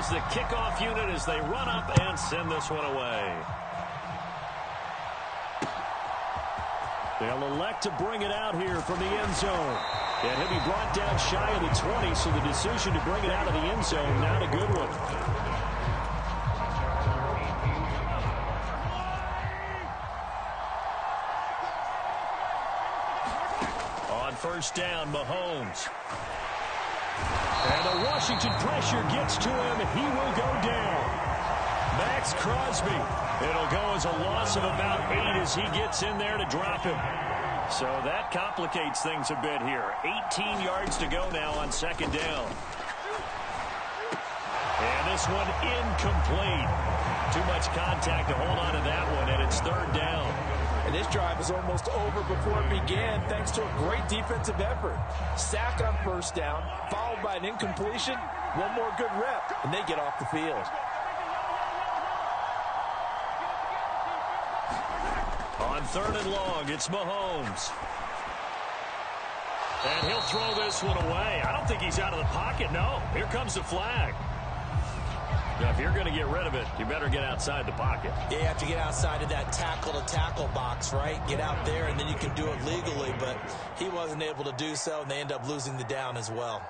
The kickoff unit as they run up and send this one away. They'll elect to bring it out here from the end zone. And he'll be brought down shy of the 20, so the decision to bring it out of the end zone, not a good one. On 1st down, Mahomes. And the Washington pressure gets to him. He will go down. Max Crosby. It'll go as a loss of about 8 as he gets in there to drop him. So that complicates things a bit here. 18 yards to go now on 2nd down. And this one incomplete. Too much contact to hold on to that one, and it's 3rd down. And this drive is almost over before it began thanks to a great defensive effort. Sack on 1st down, followed by an incompletion, one more good rep, and they get off the field. On 3rd and long, it's Mahomes. And he'll throw this one away. I don't think he's out of the pocket, no. Here comes the flag. Now, if you're going to get rid of it, you better get outside the pocket. Yeah, you have to get outside of that tackle-to-tackle box, right? Get out there, and then you can do it legally, but he wasn't able to do so, and they end up losing the down as well.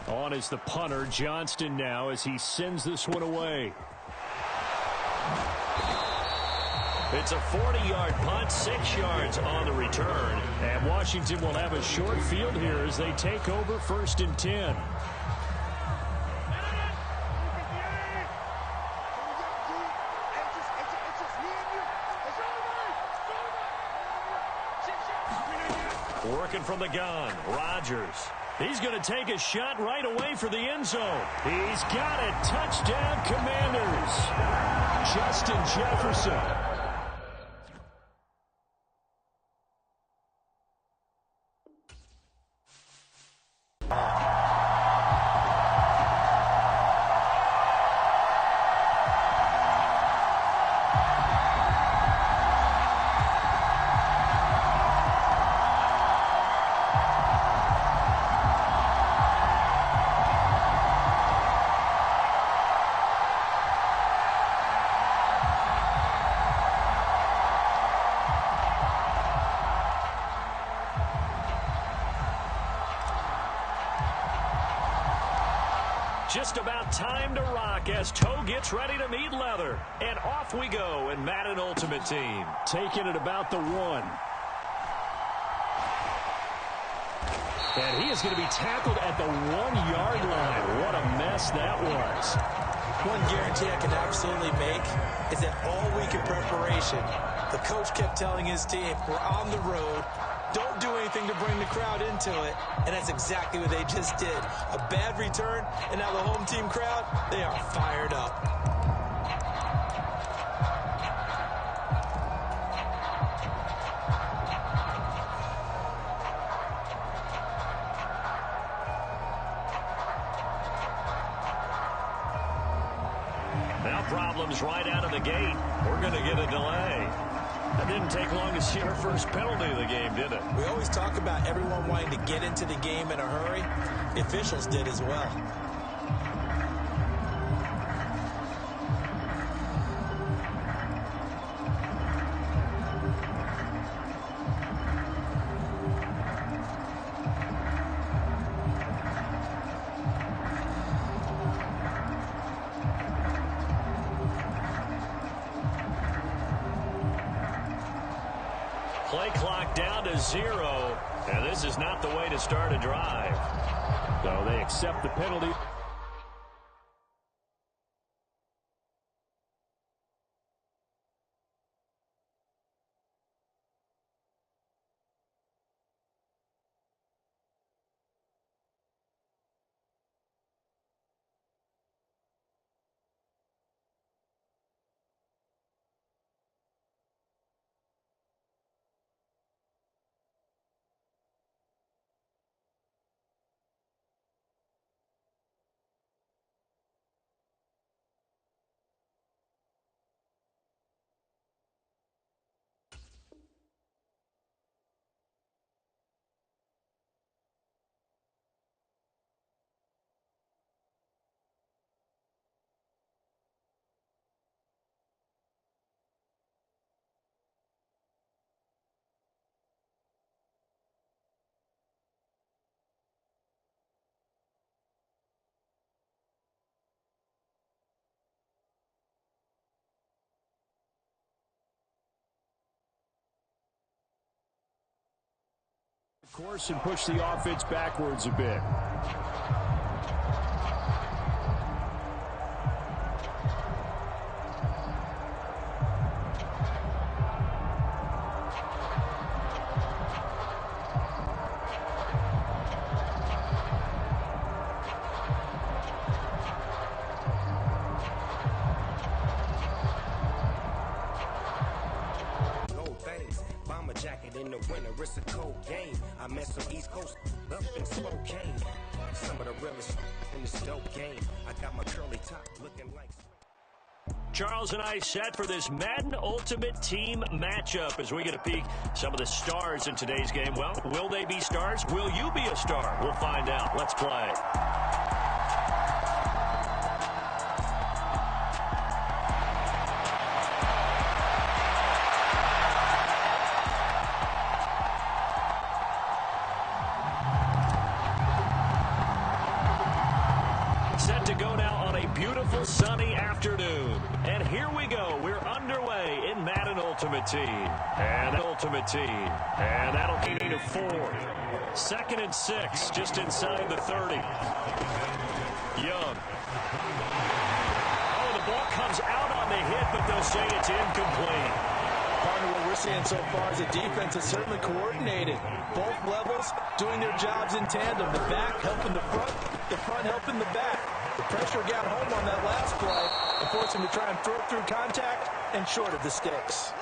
On is the punter, Johnston now, as he sends this one away. It's a 40-yard punt, 6 yards on the return. And Washington will have a short field here as they take over 1st and 10. Working from the gun, Rodgers. He's going to take a shot right away for the end zone. He's got it. Touchdown, Commanders. Justin Jefferson. Just about time to rock as Toe gets ready to meet leather. And off we go in Madden Ultimate Team. Taking it about the 1. And he is going to be tackled at the 1-yard line. What a mess that was. One guarantee I can absolutely make is that all week in preparation, the coach kept telling his team, we're on the road. Don't do anything to bring the crowd into it. And that's exactly what they just did. A bad return, and now the home team crowd, they are fired up. Now problems right out of the gate. We're going to get a delay. That didn't take long to see our first penalty of the game, did it? We always talk about everyone wanting to get into the game in a hurry. The officials did as well. Play clock down to 0, and this is not the way to start a drive. So they accept the penalty. Course and push the offense backwards a bit. Jacket in the winter, it's a cold game. I met some East Coast up in Spokane. Some of the realest in this dope game. I got my curly top looking like. Charles and I set for this Madden Ultimate Team matchup as we get a peek some of the stars in today's game. Well, will they be stars? Will you be a star? We'll find out. Let's play. Set to go now on a beautiful sunny afternoon. And here we go. We're underway in Madden Ultimate Team. And that'll be to 4. 2nd and 6, just inside the 30. Young. Oh, the ball comes out on the hit, but they'll say it's incomplete. Partner will we're seeing so far is a defense that's certainly coordinated. Both levels doing their jobs in tandem. The back helping the front helping the back. The pressure got home on that last play and forced him to try and throw it through contact and short of the sticks.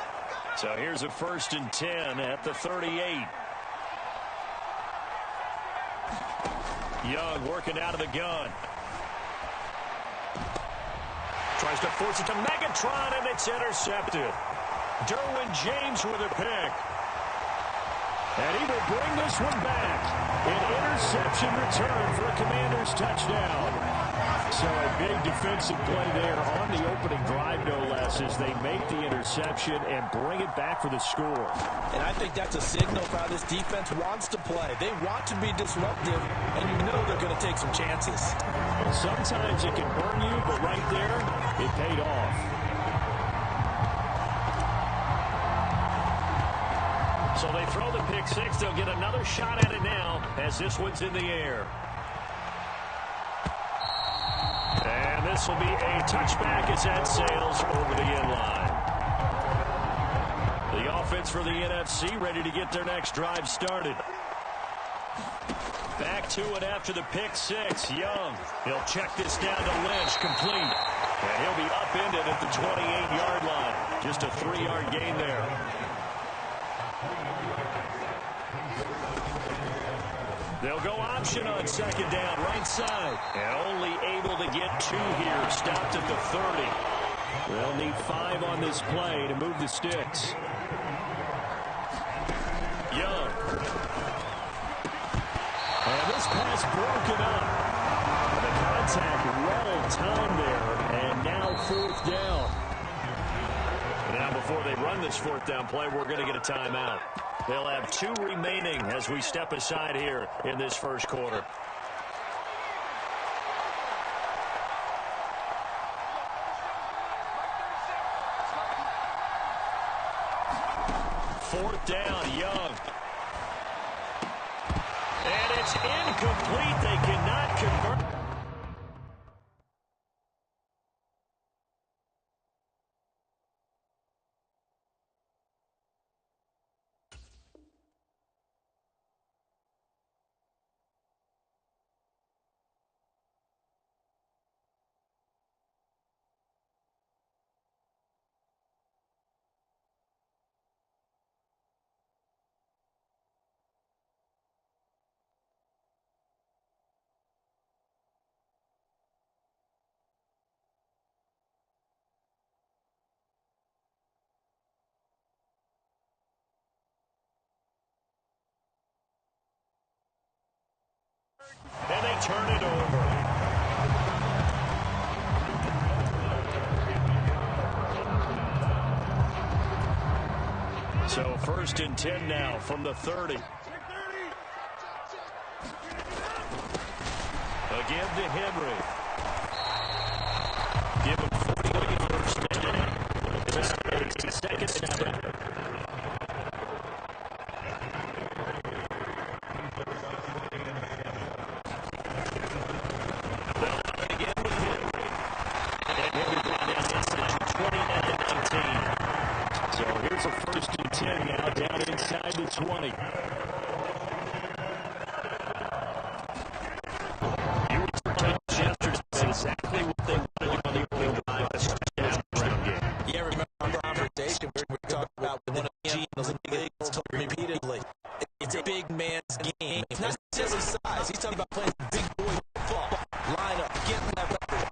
So here's a 1st and 10 at the 38. Young working out of the gun. Tries to force it to Megatron, and it's intercepted. Derwin James with a pick. And he will bring this one back. An interception return for a Commanders touchdown. So a big defensive play there on the opening drive, no less, as they make the interception and bring it back for the score. And I think that's a signal for how this defense wants to play. They want to be disruptive, and you know they're going to take some chances. Well, sometimes it can burn you, but right there, it paid off. So they throw the pick six. They'll get another shot at it now as this one's in the air. And this will be a touchback as that sails over the end line. The offense for the NFC ready to get their next drive started. Back to it after the pick six. Young, he'll check this down to Lynch, complete. And he'll be upended at the 28-yard line. Just a 3-yard gain there. They'll go option on 2nd down, right side. And only able to get 2 here. Stopped at the 30. They'll need 5 on this play to move the sticks. Young. And this pass broken up. The contact well timed there. And now 4th down. Now before they run this 4th down play, we're going to get a timeout. They'll have 2 remaining as we step aside here in this first quarter. Fourth down, Young. And it's incomplete. They cannot convert. And they turn it over. So 1st and 10 now from the 30. Again to Henry. Give him 40 on the 1st down. This is 2nd and 7. So 1st and 10 now, down inside the 20. You were telling us yesterday exactly what they wanted to do on the opening drive. Yeah, remember our conversation we were talking about with one of the GMs in the league told me repeatedly, it's a big man's game. It's not just his size. He's talking about playing big boy football. Line up, get in that record.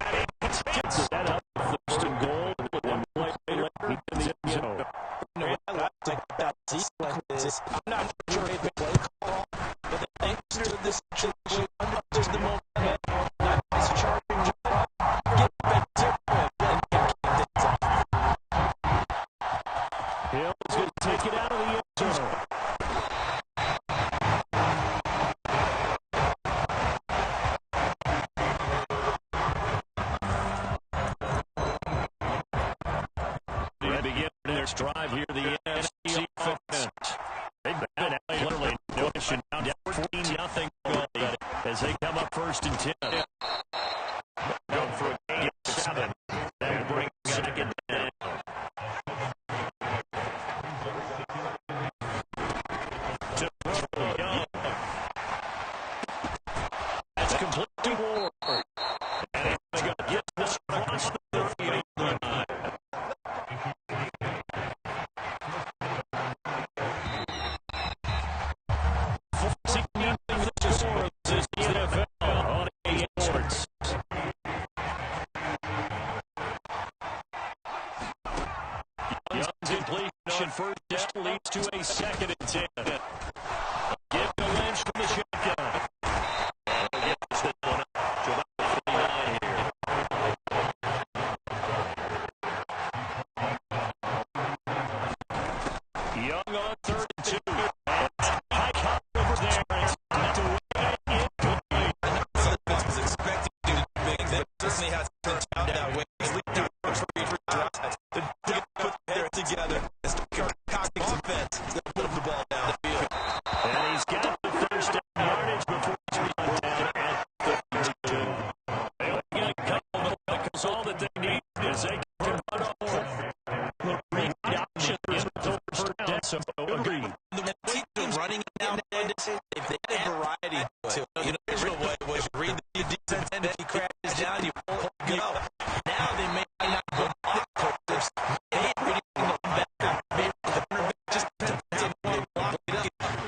Set up, 1st and goal, and play late in the end zone. I'm not sure if they play call, but they understood this situation, understood the moment. Nice charging job. Get back to him and get things off. Hill's going to take it out of the end zone. They begin their drive here, the NFC offense. They've been out literally no issue now, down 14-0 as they come up 1st and 10. Go for a gain of 7. That will bring 2nd down. complete to Ward. And he's going to get this across the 38 line. First down leads to a 2nd and 10. Give to Lynch from the shotgun. Gets this one up to about 49 here. Young on 3rd and 2. High cover over there. It's not to win. Incomplete. I was expecting to do big things. Certainly has been found that way. He's leading the first 3 drives. They're put their together. Offense is going to move the ball down the field. And he's got the first down yardage before he's run down at 32. They only got a couple of because all that they need is they can run over. Read option is the first down, so good read. The teams running nowadays, they've added variety to it. You know, the original way was you read the defense and if he crashes down, you pull go. Now they may not go back to it. They ain't reading the back.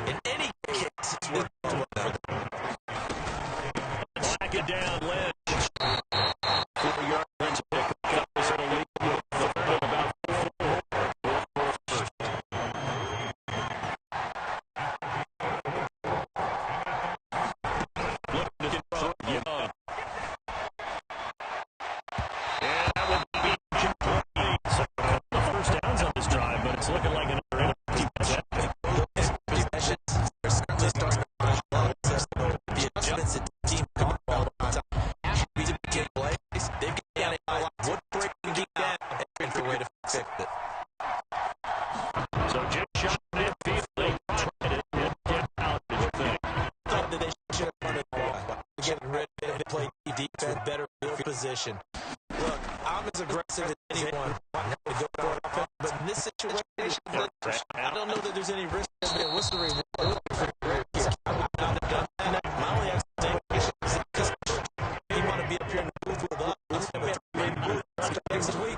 In any case, back it down, Lynch. 4-yard Lynch pick up is at a lead of about 4. Looking to control Young. And that will be complete. So the first downs on this drive, but it's looking like another empty possession. The adjustments that the team come all the time. After we begin plays, they've got a lot of wood breaking deep down. Every way to fix it. So just shot in field, they tried it and get out. Did you think? Thought that they should have run it more. Getting rid of it, play defense, better field position. Look, I'm as aggressive as anyone. I to go for it, but in this situation, I don't know that there's any risk. What's the reward for here? I've done that. My only expectation is that you want to be up here and move with us. Maybe move next week.